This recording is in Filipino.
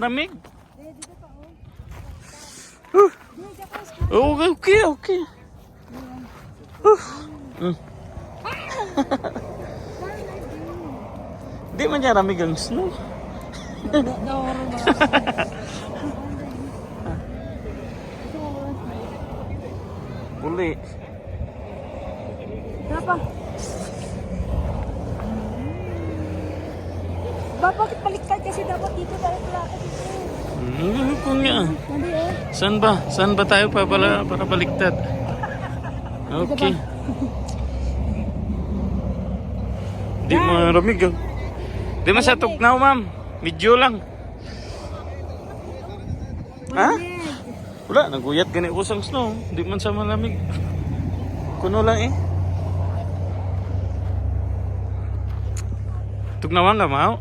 ramig. Okay, okay. Di man niya ramig ang snow. Uli. Kenapa? Bakit baliktad kasi dapat dito tayo pala dito. Kung nga. Hindi eh. Saan ba? Saan ba tayo para baliktad? Okay. Di maramig ah. Di man sa tugnaw, ma'am. Medyo lang. Ha? Wala, naguyat gani usang snow. Di man sa malamig. Kuno lang eh. Tugnawan ka, mao?